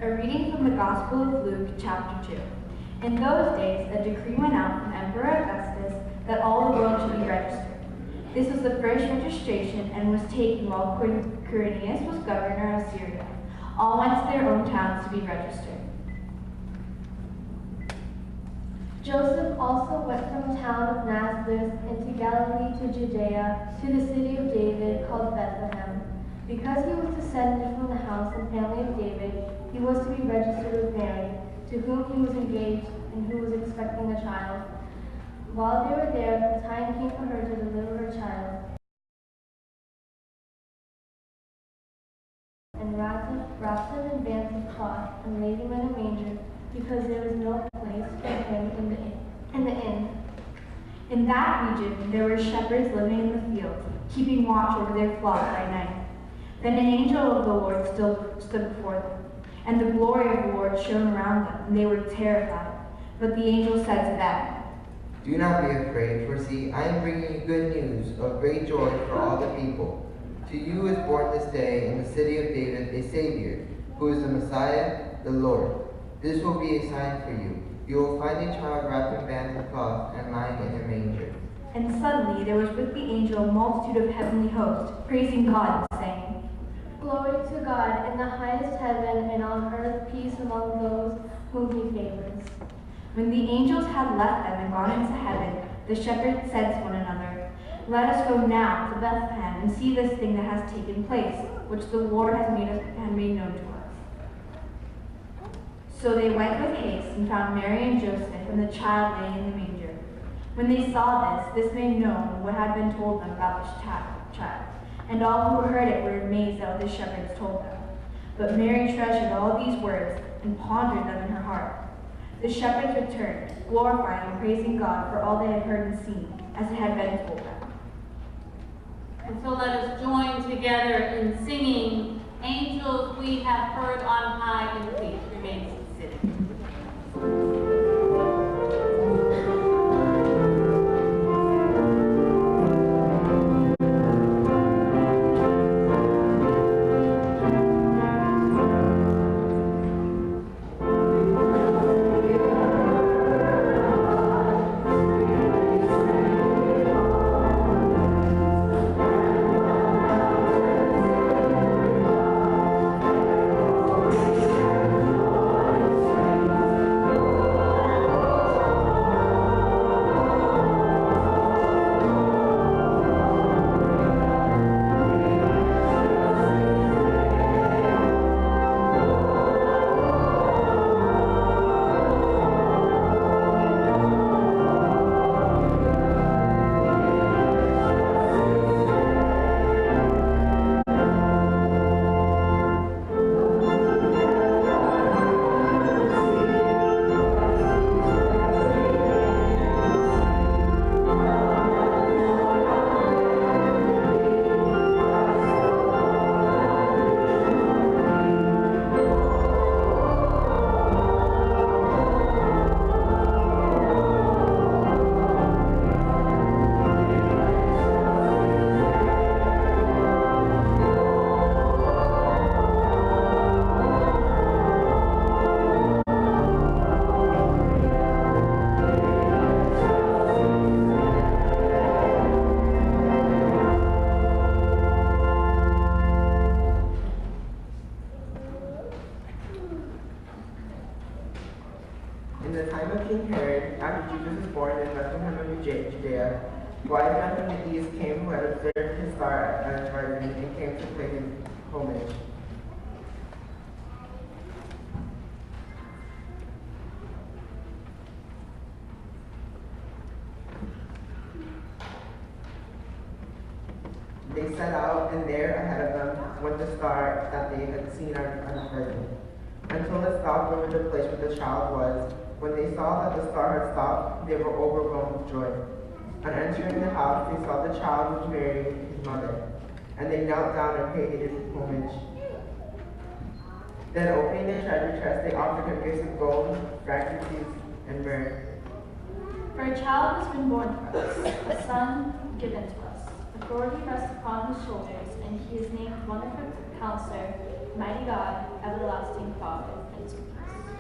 A reading from the Gospel of Luke, chapter 2. In those days, a decree went out from Emperor Augustus that all the world should be registered. This was the first registration and was taken while Quirinius was governor of Syria. All went to their own towns to be registered. Joseph also went from the town of Nazareth into Galilee to Judea, to the city of David called Bethlehem. Because he was descended from the house and family of David, he was to be registered with Mary, to whom he was engaged and who was expecting a child. While they were there, the time came for her to deliver her child. And wrapped him in bands of cloth and laid him in a manger, because there was no place for him in the inn. In that region there were shepherds living in the fields, keeping watch over their flock by night. Then an angel of the Lord stood before them, and the glory of the Lord shone around them, and they were terrified. But the angel said to them, "Do not be afraid, for see, I am bringing you good news of great joy for all the people. To you is born this day in the city of David a Savior, who is the Messiah, the Lord. This will be a sign for you. You will find a child wrapped in bands of cloth and lying in a manger." And suddenly there was with the angel a multitude of heavenly hosts, praising God and saying, "Glory to God in the highest heaven, and on earth peace among those whom he favors." When the angels had left them and gone into heaven, the shepherds said to one another, "Let us go now to Bethlehem and see this thing that has taken place, which the Lord has made known to us." So they went with haste and found Mary and Joseph and the child laying in the manger. When they saw this made known what had been told them about this child. And all who heard it were amazed at what the shepherds told them. But Mary treasured all these words and pondered them in her heart. The shepherds returned, glorifying and praising God for all they had heard and seen, as it had been told them. And so let us join together in singing, "Angels we have heard on high," and please remain seated. Judea, wise men from the east came who had observed his star at its rising and came to pay him homage. They set out, and there ahead of them went the star that they had seen at the rising, until it stopped over the place where the child was. When they saw that the star had stopped, they were overwhelmed with joy. On entering the house, they saw the child with Mary, his mother, and they knelt down and paid him homage. Then, opening their treasure chest, they offered him gifts of gold, frankincense, and myrrh. For a child has been born for us, a son given to us. Authority rests upon his shoulders, and he is named Wonderful Counselor, mighty God, everlasting Father, Prince of Peace.